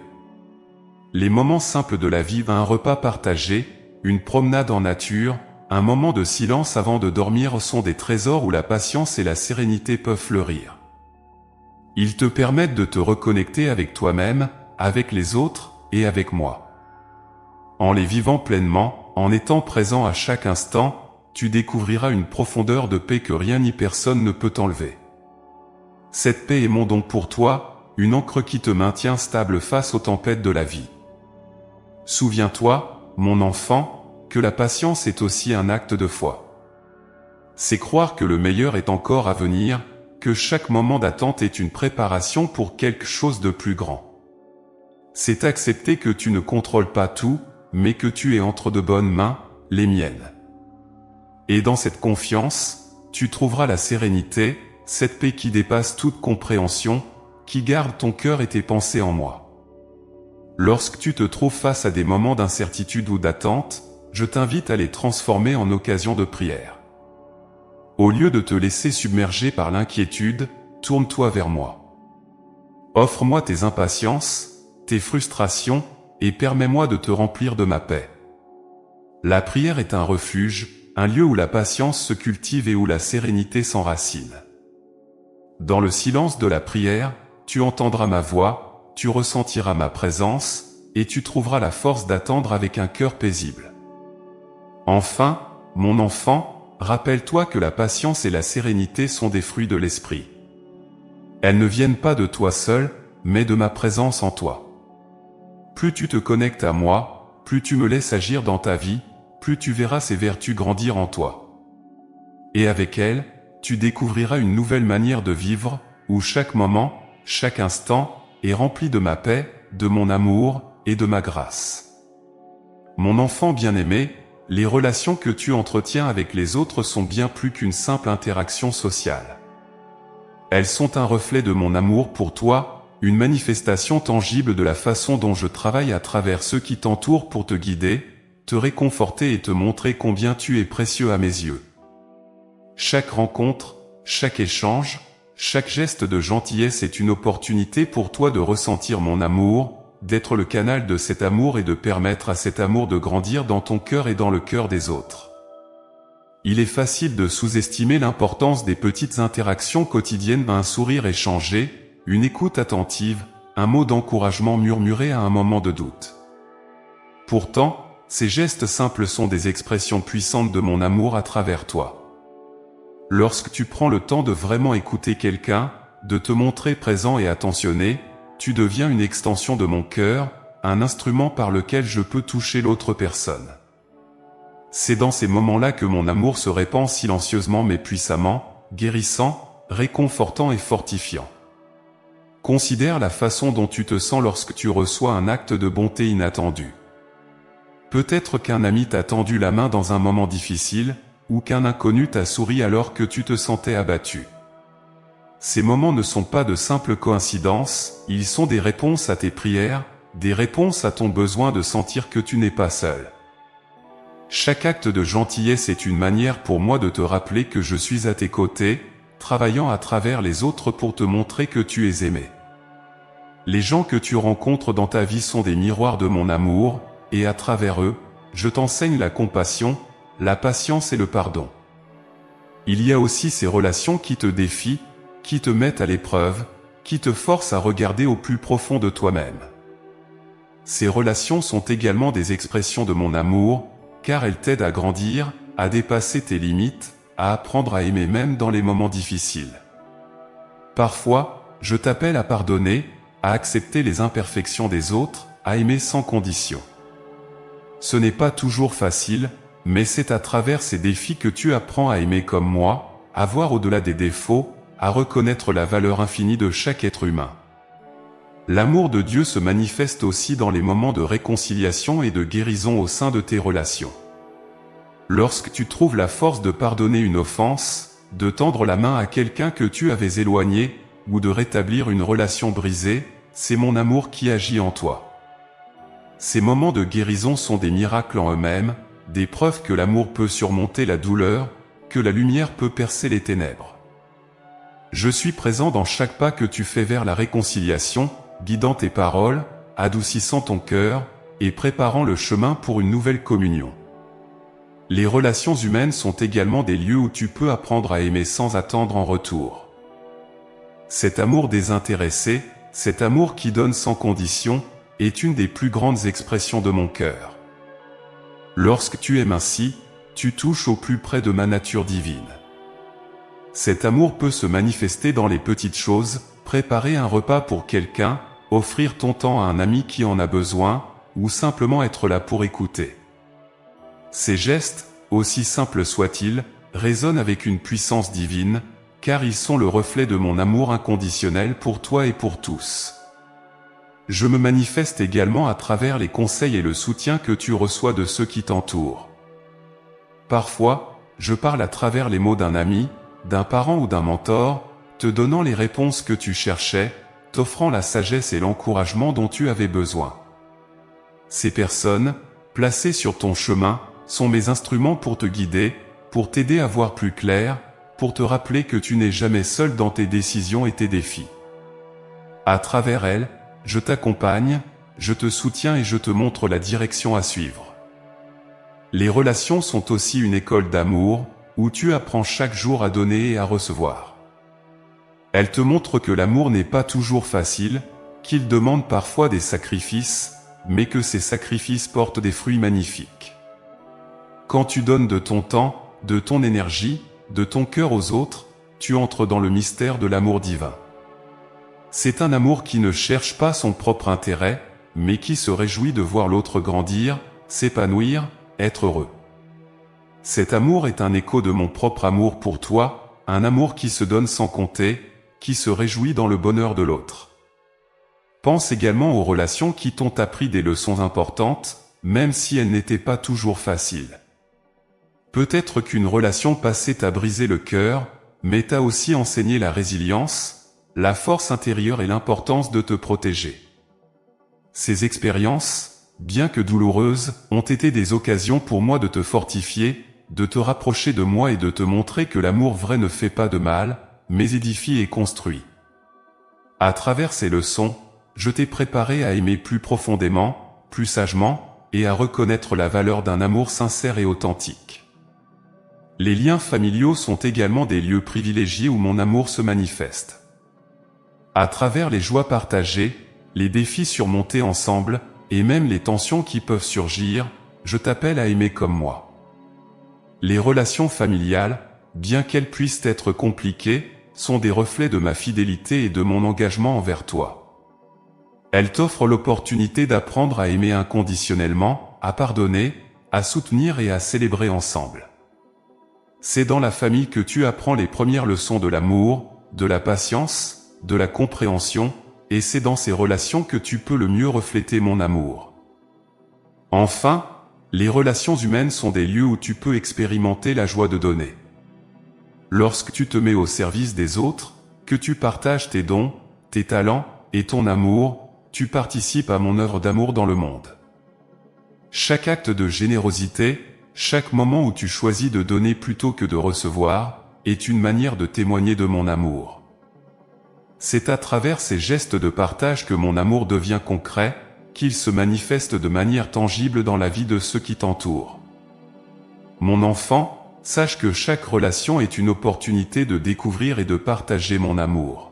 Les moments simples de la vie, un repas partagé, une promenade en nature, un moment de silence avant de dormir sont des trésors où la patience et la sérénité peuvent fleurir. Ils te permettent de te reconnecter avec toi-même, avec les autres, et avec moi. En les vivant pleinement, en étant présent à chaque instant, tu découvriras une profondeur de paix que rien ni personne ne peut t'enlever. Cette paix est mon don pour toi, une ancre qui te maintient stable face aux tempêtes de la vie. Souviens-toi, mon enfant, que la patience est aussi un acte de foi. C'est croire que le meilleur est encore à venir, que chaque moment d'attente est une préparation pour quelque chose de plus grand. C'est accepter que tu ne contrôles pas tout, mais que tu es entre de bonnes mains, les miennes. Et dans cette confiance, tu trouveras la sérénité, cette paix qui dépasse toute compréhension, qui garde ton cœur et tes pensées en moi. Lorsque tu te trouves face à des moments d'incertitude ou d'attente, je t'invite à les transformer en occasion de prière. Au lieu de te laisser submerger par l'inquiétude, tourne-toi vers moi. Offre-moi tes impatiences, tes frustrations, et permets-moi de te remplir de ma paix. La prière est un refuge, un lieu où la patience se cultive et où la sérénité s'enracine. Dans le silence de la prière, tu entendras ma voix, tu ressentiras ma présence, et tu trouveras la force d'attendre avec un cœur paisible. Enfin, mon enfant, rappelle-toi que la patience et la sérénité sont des fruits de l'esprit. Elles ne viennent pas de toi seul, mais de ma présence en toi. Plus tu te connectes à moi, plus tu me laisses agir dans ta vie, plus tu verras ces vertus grandir en toi. Et avec elles, tu découvriras une nouvelle manière de vivre, où chaque moment, chaque instant, est rempli de ma paix, de mon amour et de ma grâce. Mon enfant bien-aimé, les relations que tu entretiens avec les autres sont bien plus qu'une simple interaction sociale. Elles sont un reflet de mon amour pour toi, une manifestation tangible de la façon dont je travaille à travers ceux qui t'entourent pour te guider, te réconforter et te montrer combien tu es précieux à mes yeux. Chaque rencontre, chaque échange, chaque geste de gentillesse est une opportunité pour toi de ressentir mon amour, d'être le canal de cet amour et de permettre à cet amour de grandir dans ton cœur et dans le cœur des autres. Il est facile de sous-estimer l'importance des petites interactions quotidiennes, un sourire échangé, une écoute attentive, un mot d'encouragement murmuré à un moment de doute. Pourtant, ces gestes simples sont des expressions puissantes de mon amour à travers toi. Lorsque tu prends le temps de vraiment écouter quelqu'un, de te montrer présent et attentionné, tu deviens une extension de mon cœur, un instrument par lequel je peux toucher l'autre personne. C'est dans ces moments-là que mon amour se répand silencieusement mais puissamment, guérissant, réconfortant et fortifiant. Considère la façon dont tu te sens lorsque tu reçois un acte de bonté inattendu. Peut-être qu'un ami t'a tendu la main dans un moment difficile, ou qu'un inconnu t'a souri alors que tu te sentais abattu. Ces moments ne sont pas de simples coïncidences, ils sont des réponses à tes prières, des réponses à ton besoin de sentir que tu n'es pas seul. Chaque acte de gentillesse est une manière pour moi de te rappeler que je suis à tes côtés, travaillant à travers les autres pour te montrer que tu es aimé. Les gens que tu rencontres dans ta vie sont des miroirs de mon amour, et à travers eux, je t'enseigne la compassion, la patience et le pardon. Il y a aussi ces relations qui te défient, qui te mettent à l'épreuve, qui te forcent à regarder au plus profond de toi-même. Ces relations sont également des expressions de mon amour, car elles t'aident à grandir, à dépasser tes limites, à apprendre à aimer même dans les moments difficiles. Parfois, je t'appelle à pardonner, à accepter les imperfections des autres, à aimer sans condition. Ce n'est pas toujours facile, mais c'est à travers ces défis que tu apprends à aimer comme moi, à voir au-delà des défauts, à reconnaître la valeur infinie de chaque être humain. L'amour de Dieu se manifeste aussi dans les moments de réconciliation et de guérison au sein de tes relations. Lorsque tu trouves la force de pardonner une offense, de tendre la main à quelqu'un que tu avais éloigné, ou de rétablir une relation brisée, c'est mon amour qui agit en toi. Ces moments de guérison sont des miracles en eux-mêmes, des preuves que l'amour peut surmonter la douleur, que la lumière peut percer les ténèbres. Je suis présent dans chaque pas que tu fais vers la réconciliation, guidant tes paroles, adoucissant ton cœur, et préparant le chemin pour une nouvelle communion. Les relations humaines sont également des lieux où tu peux apprendre à aimer sans attendre en retour. Cet amour désintéressé, cet amour qui donne sans condition, est une des plus grandes expressions de mon cœur. Lorsque tu aimes ainsi, tu touches au plus près de ma nature divine. Cet amour peut se manifester dans les petites choses, préparer un repas pour quelqu'un, offrir ton temps à un ami qui en a besoin, ou simplement être là pour écouter. Ces gestes, aussi simples soient-ils, résonnent avec une puissance divine, car ils sont le reflet de mon amour inconditionnel pour toi et pour tous. Je me manifeste également à travers les conseils et le soutien que tu reçois de ceux qui t'entourent. Parfois, je parle à travers les mots d'un ami, d'un parent ou d'un mentor, te donnant les réponses que tu cherchais, t'offrant la sagesse et l'encouragement dont tu avais besoin. Ces personnes, placées sur ton chemin, sont mes instruments pour te guider, pour t'aider à voir plus clair, pour te rappeler que tu n'es jamais seul dans tes décisions et tes défis. À travers elles, je t'accompagne, je te soutiens et je te montre la direction à suivre. Les relations sont aussi une école d'amour, où tu apprends chaque jour à donner et à recevoir. Elles te montrent que l'amour n'est pas toujours facile, qu'il demande parfois des sacrifices, mais que ces sacrifices portent des fruits magnifiques. Quand tu donnes de ton temps, de ton énergie, de ton cœur aux autres, tu entres dans le mystère de l'amour divin. C'est un amour qui ne cherche pas son propre intérêt, mais qui se réjouit de voir l'autre grandir, s'épanouir, être heureux. Cet amour est un écho de mon propre amour pour toi, un amour qui se donne sans compter, qui se réjouit dans le bonheur de l'autre. Pense également aux relations qui t'ont appris des leçons importantes, même si elles n'étaient pas toujours faciles. Peut-être qu'une relation passée t'a brisé le cœur, mais t'a aussi enseigné la résilience, la force intérieure et l'importance de te protéger. Ces expériences, bien que douloureuses, ont été des occasions pour moi de te fortifier, de te rapprocher de moi et de te montrer que l'amour vrai ne fait pas de mal, mais édifie et construit. À travers ces leçons, je t'ai préparé à aimer plus profondément, plus sagement, et à reconnaître la valeur d'un amour sincère et authentique. Les liens familiaux sont également des lieux privilégiés où mon amour se manifeste. À travers les joies partagées, les défis surmontés ensemble, et même les tensions qui peuvent surgir, je t'appelle à aimer comme moi. Les relations familiales, bien qu'elles puissent être compliquées, sont des reflets de ma fidélité et de mon engagement envers toi. Elles t'offrent l'opportunité d'apprendre à aimer inconditionnellement, à pardonner, à soutenir et à célébrer ensemble. C'est dans la famille que tu apprends les premières leçons de l'amour, de la patience, de la compréhension, et c'est dans ces relations que tu peux le mieux refléter mon amour. Enfin, les relations humaines sont des lieux où tu peux expérimenter la joie de donner. Lorsque tu te mets au service des autres, que tu partages tes dons, tes talents et ton amour, tu participes à mon œuvre d'amour dans le monde. Chaque acte de générosité, chaque moment où tu choisis de donner plutôt que de recevoir, est une manière de témoigner de mon amour. C'est à travers ces gestes de partage que mon amour devient concret, qu'il se manifeste de manière tangible dans la vie de ceux qui t'entourent. Mon enfant, sache que chaque relation est une opportunité de découvrir et de partager mon amour.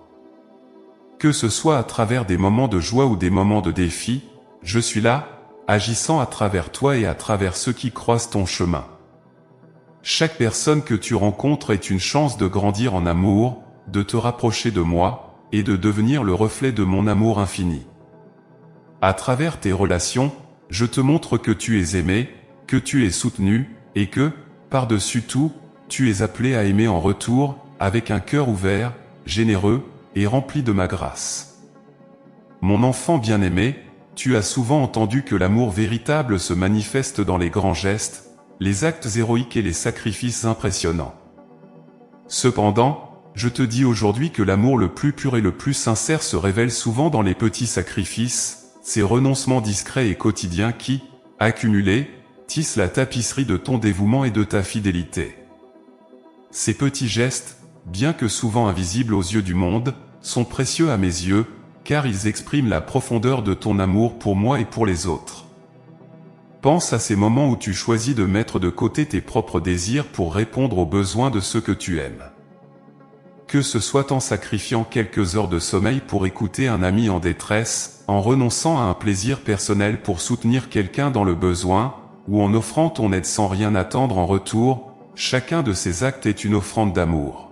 Que ce soit à travers des moments de joie ou des moments de défi, je suis là, agissant à travers toi et à travers ceux qui croisent ton chemin. Chaque personne que tu rencontres est une chance de grandir en amour, de te rapprocher de moi, et de devenir le reflet de mon amour infini. À travers tes relations, je te montre que tu es aimé, que tu es soutenu, et que, par-dessus tout, tu es appelé à aimer en retour, avec un cœur ouvert, généreux, et rempli de ma grâce. Mon enfant bien-aimé, tu as souvent entendu que l'amour véritable se manifeste dans les grands gestes, les actes héroïques et les sacrifices impressionnants. Cependant, je te dis aujourd'hui que l'amour le plus pur et le plus sincère se révèle souvent dans les petits sacrifices, ces renoncements discrets et quotidiens qui, accumulés, tissent la tapisserie de ton dévouement et de ta fidélité. Ces petits gestes, bien que souvent invisibles aux yeux du monde, sont précieux à mes yeux, car ils expriment la profondeur de ton amour pour moi et pour les autres. Pense à ces moments où tu choisis de mettre de côté tes propres désirs pour répondre aux besoins de ceux que tu aimes. Que ce soit en sacrifiant quelques heures de sommeil pour écouter un ami en détresse, en renonçant à un plaisir personnel pour soutenir quelqu'un dans le besoin, ou en offrant ton aide sans rien attendre en retour, chacun de ces actes est une offrande d'amour.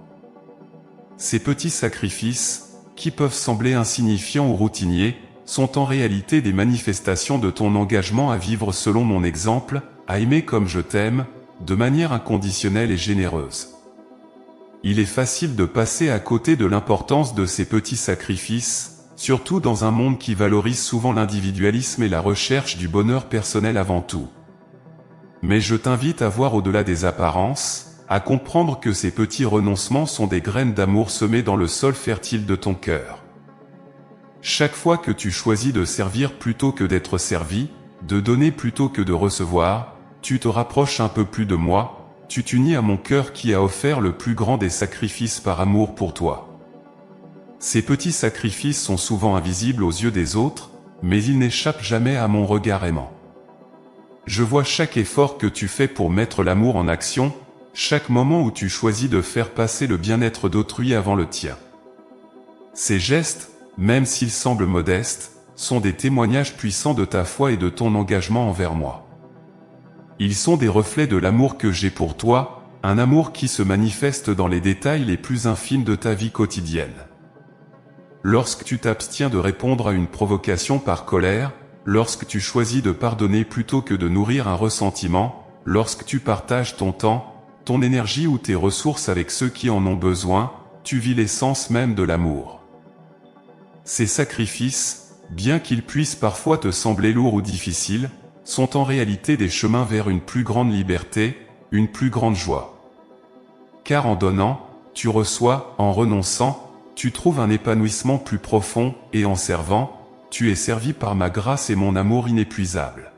Ces petits sacrifices, qui peuvent sembler insignifiants ou routiniers, sont en réalité des manifestations de ton engagement à vivre selon mon exemple, à aimer comme je t'aime, de manière inconditionnelle et généreuse. Il est facile de passer à côté de l'importance de ces petits sacrifices, surtout dans un monde qui valorise souvent l'individualisme et la recherche du bonheur personnel avant tout. Mais je t'invite à voir au-delà des apparences, à comprendre que ces petits renoncements sont des graines d'amour semées dans le sol fertile de ton cœur. Chaque fois que tu choisis de servir plutôt que d'être servi, de donner plutôt que de recevoir, tu te rapproches un peu plus de moi, tu t'unis à mon cœur qui a offert le plus grand des sacrifices par amour pour toi. Ces petits sacrifices sont souvent invisibles aux yeux des autres, mais ils n'échappent jamais à mon regard aimant. Je vois chaque effort que tu fais pour mettre l'amour en action, chaque moment où tu choisis de faire passer le bien-être d'autrui avant le tien. Ces gestes, même s'ils semblent modestes, sont des témoignages puissants de ta foi et de ton engagement envers moi. Ils sont des reflets de l'amour que j'ai pour toi, un amour qui se manifeste dans les détails les plus infimes de ta vie quotidienne. lorsque tu t'abstiens de répondre à une provocation par colère, lorsque tu choisis de pardonner plutôt que de nourrir un ressentiment, lorsque tu partages ton temps, ton énergie ou tes ressources avec ceux qui en ont besoin, tu vis l'essence même de l'amour. Ces sacrifices, bien qu'ils puissent parfois te sembler lourds ou difficiles, sont en réalité des chemins vers une plus grande liberté, une plus grande joie. Car en donnant, tu reçois, en renonçant, tu trouves un épanouissement plus profond, et en servant, tu es servi par ma grâce et mon amour inépuisable.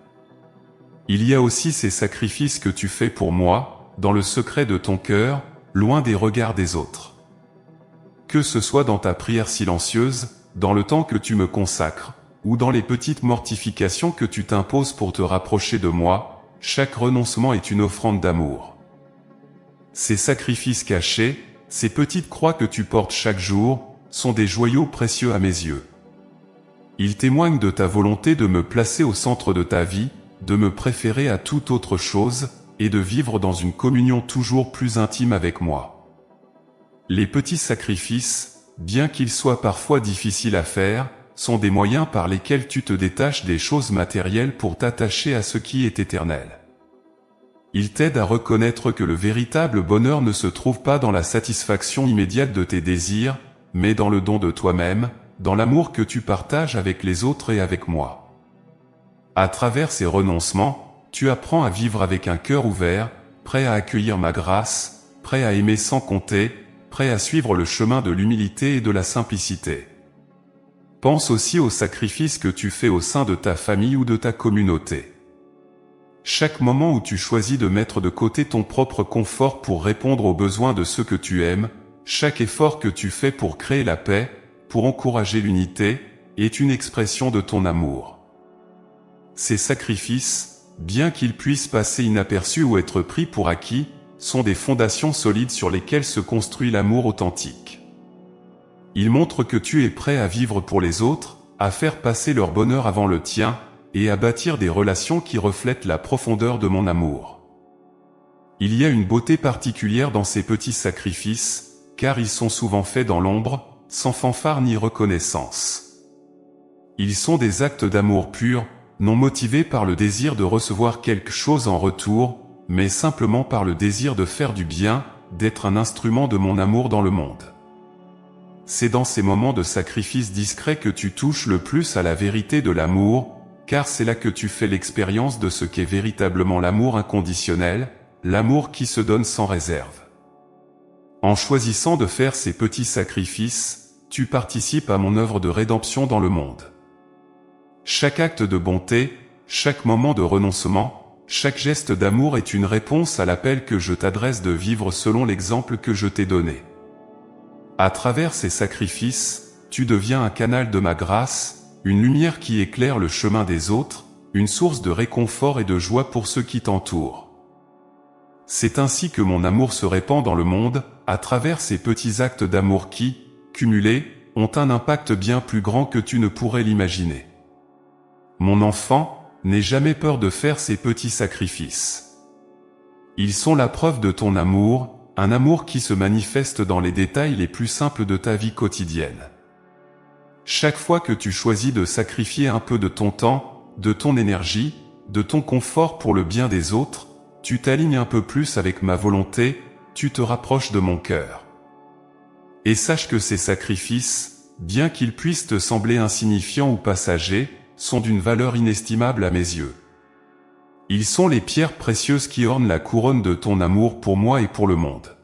Il y a aussi ces sacrifices que tu fais pour moi, dans le secret de ton cœur, loin des regards des autres. Que ce soit dans ta prière silencieuse, dans le temps que tu me consacres, ou dans les petites mortifications que tu t'imposes pour te rapprocher de moi, chaque renoncement est une offrande d'amour. Ces sacrifices cachés, ces petites croix que tu portes chaque jour, sont des joyaux précieux à mes yeux. Ils témoignent de ta volonté de me placer au centre de ta vie, de me préférer à toute autre chose, et de vivre dans une communion toujours plus intime avec moi. Les petits sacrifices, bien qu'ils soient parfois difficiles à faire, sont des moyens par lesquels tu te détaches des choses matérielles pour t'attacher à ce qui est éternel. Ils t'aident à reconnaître que le véritable bonheur ne se trouve pas dans la satisfaction immédiate de tes désirs, mais dans le don de toi-même, dans l'amour que tu partages avec les autres et avec moi. À travers ces renoncements, tu apprends à vivre avec un cœur ouvert, prêt à accueillir ma grâce, prêt à aimer sans compter, prêt à suivre le chemin de l'humilité et de la simplicité. Pense aussi aux sacrifices que tu fais au sein de ta famille ou de ta communauté. Chaque moment où tu choisis de mettre de côté ton propre confort pour répondre aux besoins de ceux que tu aimes, chaque effort que tu fais pour créer la paix, pour encourager l'unité, est une expression de ton amour. Ces sacrifices, bien qu'ils puissent passer inaperçus ou être pris pour acquis, sont des fondations solides sur lesquelles se construit l'amour authentique. Ils montrent que tu es prêt à vivre pour les autres, à faire passer leur bonheur avant le tien, et à bâtir des relations qui reflètent la profondeur de mon amour. Il y a une beauté particulière dans ces petits sacrifices, car ils sont souvent faits dans l'ombre, sans fanfare ni reconnaissance. Ils sont des actes d'amour pur, non motivés par le désir de recevoir quelque chose en retour, mais simplement par le désir de faire du bien, d'être un instrument de mon amour dans le monde. C'est dans ces moments de sacrifice discret que tu touches le plus à la vérité de l'amour, car c'est là que tu fais l'expérience de ce qu'est véritablement l'amour inconditionnel, l'amour qui se donne sans réserve. En choisissant de faire ces petits sacrifices, tu participes à mon œuvre de rédemption dans le monde. Chaque acte de bonté, chaque moment de renoncement, chaque geste d'amour est une réponse à l'appel que je t'adresse de vivre selon l'exemple que je t'ai donné. À travers ces sacrifices, tu deviens un canal de ma grâce, une lumière qui éclaire le chemin des autres, une source de réconfort et de joie pour ceux qui t'entourent. C'est ainsi que mon amour se répand dans le monde, à travers ces petits actes d'amour qui, cumulés, ont un impact bien plus grand que tu ne pourrais l'imaginer. Mon enfant, n'aie jamais peur de faire ces petits sacrifices. Ils sont la preuve de ton amour, un amour qui se manifeste dans les détails les plus simples de ta vie quotidienne. Chaque fois que tu choisis de sacrifier un peu de ton temps, de ton énergie, de ton confort pour le bien des autres, tu t'alignes un peu plus avec ma volonté, tu te rapproches de mon cœur. Et sache que ces sacrifices, bien qu'ils puissent te sembler insignifiants ou passagers, sont d'une valeur inestimable à mes yeux. Ils sont les pierres précieuses qui ornent la couronne de ton amour pour moi et pour le monde.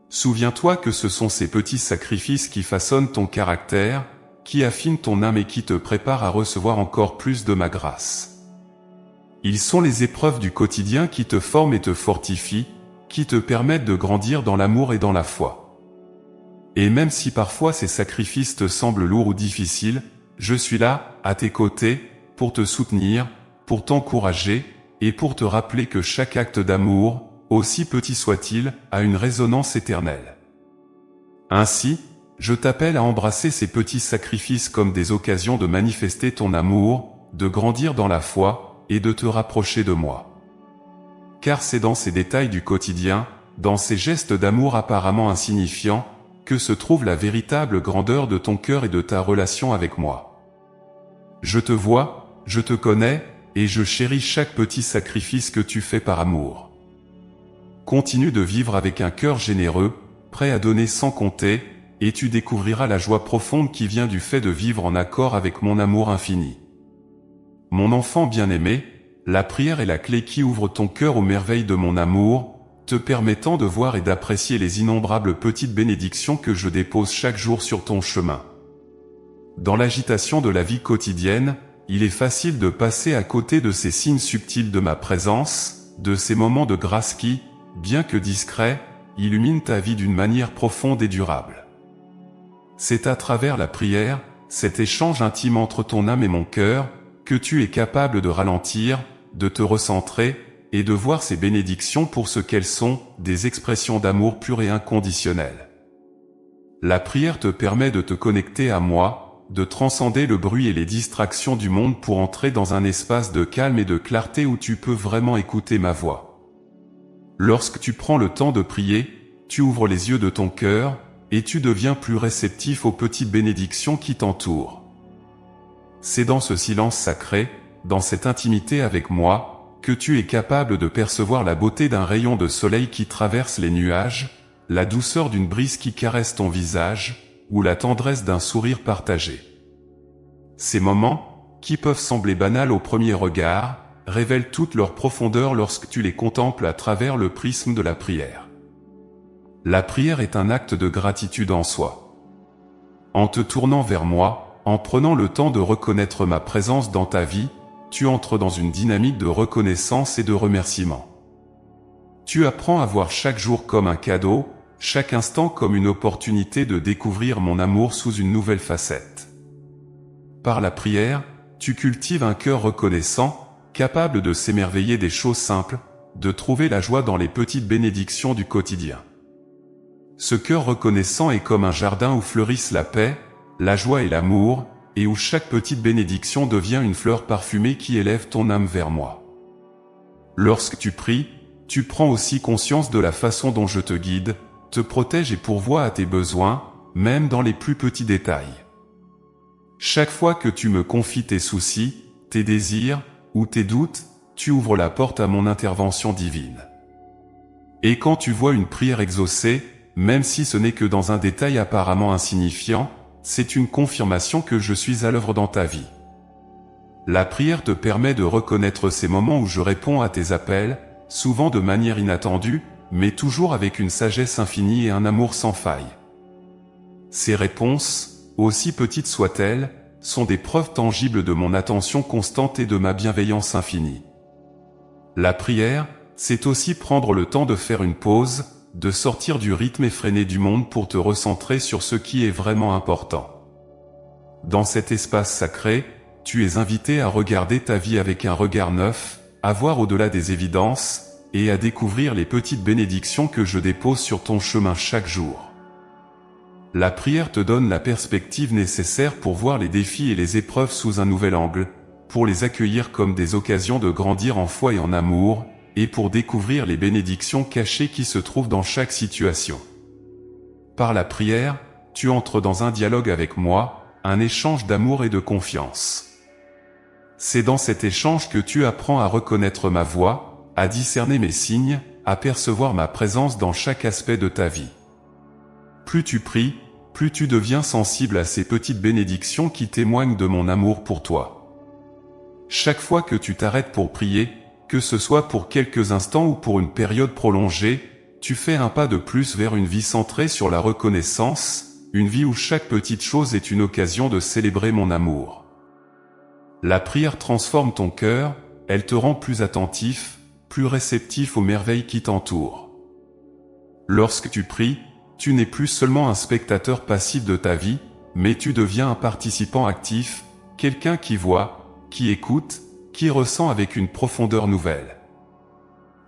Souviens-toi que ce sont ces petits sacrifices qui façonnent ton caractère, qui affinent ton âme et qui te préparent à recevoir encore plus de ma grâce. Ils sont les épreuves du quotidien qui te forment et te fortifient, qui te permettent de grandir dans l'amour et dans la foi. Et même si parfois ces sacrifices te semblent lourds ou difficiles, je suis là, à tes côtés, pour te soutenir, pour t'encourager, et pour te rappeler que chaque acte d'amour, aussi petit soit-il, a une résonance éternelle. Ainsi, je t'appelle à embrasser ces petits sacrifices comme des occasions de manifester ton amour, de grandir dans la foi, et de te rapprocher de moi. Car c'est dans ces détails du quotidien, dans ces gestes d'amour apparemment insignifiants, que se trouve la véritable grandeur de ton cœur et de ta relation avec moi. Je te vois, je te connais, et je chéris chaque petit sacrifice que tu fais par amour. Continue de vivre avec un cœur généreux, prêt à donner sans compter, et tu découvriras la joie profonde qui vient du fait de vivre en accord avec mon amour infini. Mon enfant bien-aimé, la prière est la clé qui ouvre ton cœur aux merveilles de mon amour, te permettant de voir et d'apprécier les innombrables petites bénédictions que je dépose chaque jour sur ton chemin. Dans l'agitation de la vie quotidienne, il est facile de passer à côté de ces signes subtils de ma présence, de ces moments de grâce qui, bien que discrets, illuminent ta vie d'une manière profonde et durable. C'est à travers la prière, cet échange intime entre ton âme et mon cœur, que tu es capable de ralentir, de te recentrer, et de voir ces bénédictions pour ce qu'elles sont, des expressions d'amour pur et inconditionnel. La prière te permet de te connecter à moi, de transcender le bruit et les distractions du monde pour entrer dans un espace de calme et de clarté où tu peux vraiment écouter ma voix. Lorsque tu prends le temps de prier, tu ouvres les yeux de ton cœur, et tu deviens plus réceptif aux petites bénédictions qui t'entourent. C'est dans ce silence sacré, dans cette intimité avec moi, que tu es capable de percevoir la beauté d'un rayon de soleil qui traverse les nuages, la douceur d'une brise qui caresse ton visage, ou la tendresse d'un sourire partagé. Ces moments, qui peuvent sembler banals au premier regard, révèlent toute leur profondeur lorsque tu les contemples à travers le prisme de la prière. La prière est un acte de gratitude en soi. En te tournant vers moi, en prenant le temps de reconnaître ma présence dans ta vie, tu entres dans une dynamique de reconnaissance et de remerciement. Tu apprends à voir chaque jour comme un cadeau, chaque instant comme une opportunité de découvrir mon amour sous une nouvelle facette. Par la prière, tu cultives un cœur reconnaissant, capable de s'émerveiller des choses simples, de trouver la joie dans les petites bénédictions du quotidien. Ce cœur reconnaissant est comme un jardin où fleurissent la paix, la joie et l'amour, et où chaque petite bénédiction devient une fleur parfumée qui élève ton âme vers moi. Lorsque tu pries, tu prends aussi conscience de la façon dont je te guide, te protège et pourvois à tes besoins, même dans les plus petits détails. Chaque fois que tu me confies tes soucis, tes désirs, ou tes doutes, tu ouvres la porte à mon intervention divine. Et quand tu vois une prière exaucée, même si ce n'est que dans un détail apparemment insignifiant, c'est une confirmation que je suis à l'œuvre dans ta vie. La prière te permet de reconnaître ces moments où je réponds à tes appels, souvent de manière inattendue, mais toujours avec une sagesse infinie et un amour sans faille. Ces réponses, aussi petites soient-elles, sont des preuves tangibles de mon attention constante et de ma bienveillance infinie. La prière, c'est aussi prendre le temps de faire une pause, de sortir du rythme effréné du monde pour te recentrer sur ce qui est vraiment important. Dans cet espace sacré, tu es invité à regarder ta vie avec un regard neuf, à voir au-delà des évidences, et à découvrir les petites bénédictions que je dépose sur ton chemin chaque jour. La prière te donne la perspective nécessaire pour voir les défis et les épreuves sous un nouvel angle, pour les accueillir comme des occasions de grandir en foi et en amour, et pour découvrir les bénédictions cachées qui se trouvent dans chaque situation. Par la prière, tu entres dans un dialogue avec moi, un échange d'amour et de confiance. C'est dans cet échange que tu apprends à reconnaître ma voix, à discerner mes signes, à percevoir ma présence dans chaque aspect de ta vie. Plus tu pries, plus tu deviens sensible à ces petites bénédictions qui témoignent de mon amour pour toi. Chaque fois que tu t'arrêtes pour prier, que ce soit pour quelques instants ou pour une période prolongée, tu fais un pas de plus vers une vie centrée sur la reconnaissance, une vie où chaque petite chose est une occasion de célébrer mon amour. La prière transforme ton cœur, elle te rend plus attentif, plus réceptif aux merveilles qui t'entourent. Lorsque tu pries, tu n'es plus seulement un spectateur passif de ta vie, mais tu deviens un participant actif, quelqu'un qui voit, qui écoute, qui ressent avec une profondeur nouvelle.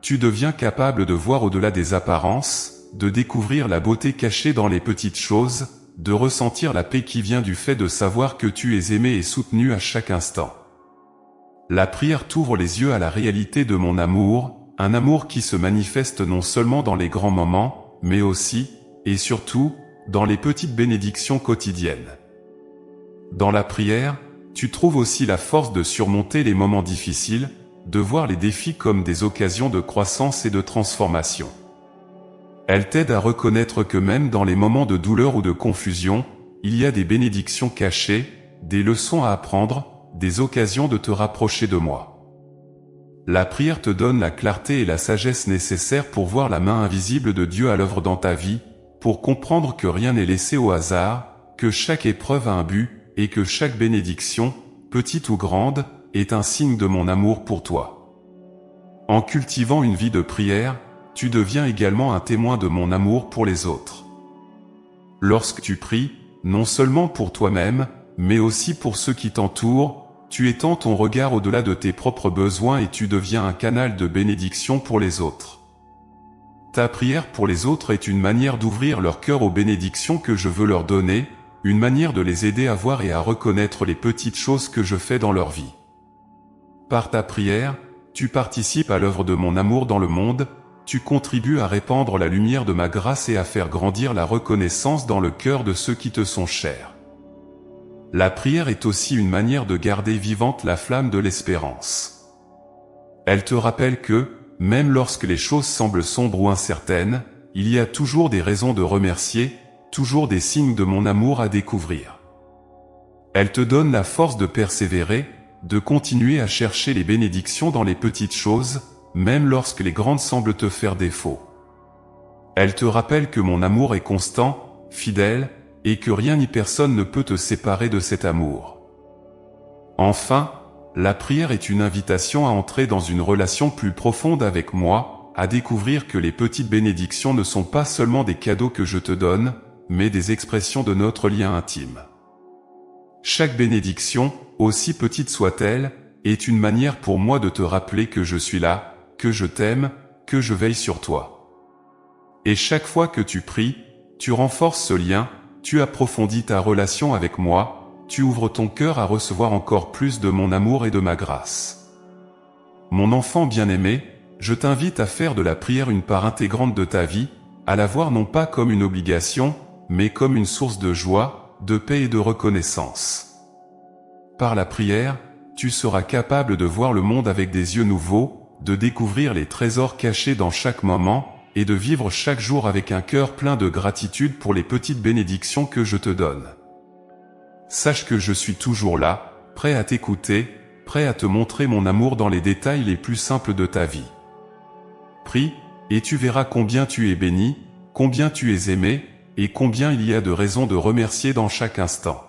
Tu deviens capable de voir au-delà des apparences, de découvrir la beauté cachée dans les petites choses, de ressentir la paix qui vient du fait de savoir que tu es aimé et soutenu à chaque instant. La prière t'ouvre les yeux à la réalité de mon amour, un amour qui se manifeste non seulement dans les grands moments, mais aussi, et surtout, dans les petites bénédictions quotidiennes. Dans la prière, tu trouves aussi la force de surmonter les moments difficiles, de voir les défis comme des occasions de croissance et de transformation. Elle t'aide à reconnaître que même dans les moments de douleur ou de confusion, il y a des bénédictions cachées, des leçons à apprendre, des occasions de te rapprocher de moi. La prière te donne la clarté et la sagesse nécessaires pour voir la main invisible de Dieu à l'œuvre dans ta vie, pour comprendre que rien n'est laissé au hasard, que chaque épreuve a un but, et que chaque bénédiction, petite ou grande, est un signe de mon amour pour toi. En cultivant une vie de prière, tu deviens également un témoin de mon amour pour les autres. Lorsque tu pries, non seulement pour toi-même, mais aussi pour ceux qui t'entourent, tu étends ton regard au-delà de tes propres besoins et tu deviens un canal de bénédiction pour les autres. Ta prière pour les autres est une manière d'ouvrir leur cœur aux bénédictions que je veux leur donner, une manière de les aider à voir et à reconnaître les petites choses que je fais dans leur vie. Par ta prière, tu participes à l'œuvre de mon amour dans le monde, tu contribues à répandre la lumière de ma grâce et à faire grandir la reconnaissance dans le cœur de ceux qui te sont chers. La prière est aussi une manière de garder vivante la flamme de l'espérance. Elle te rappelle que, même lorsque les choses semblent sombres ou incertaines, il y a toujours des raisons de remercier, toujours des signes de mon amour à découvrir. Elle te donne la force de persévérer, de continuer à chercher les bénédictions dans les petites choses, même lorsque les grandes semblent te faire défaut. Elle te rappelle que mon amour est constant, fidèle, et que rien ni personne ne peut te séparer de cet amour. Enfin, la prière est une invitation à entrer dans une relation plus profonde avec moi, à découvrir que les petites bénédictions ne sont pas seulement des cadeaux que je te donne, mais des expressions de notre lien intime. Chaque bénédiction, aussi petite soit-elle, est une manière pour moi de te rappeler que je suis là, que je t'aime, que je veille sur toi. Et chaque fois que tu pries, tu renforces ce lien, tu approfondis ta relation avec moi, tu ouvres ton cœur à recevoir encore plus de mon amour et de ma grâce. Mon enfant bien-aimé, je t'invite à faire de la prière une part intégrante de ta vie, à la voir non pas comme une obligation, mais comme une source de joie, de paix et de reconnaissance. Par la prière, tu seras capable de voir le monde avec des yeux nouveaux, de découvrir les trésors cachés dans chaque moment, et de vivre chaque jour avec un cœur plein de gratitude pour les petites bénédictions que je te donne. Sache que je suis toujours là, prêt à t'écouter, prêt à te montrer mon amour dans les détails les plus simples de ta vie. Prie, et tu verras combien tu es béni, combien tu es aimé, et combien il y a de raisons de remercier dans chaque instant.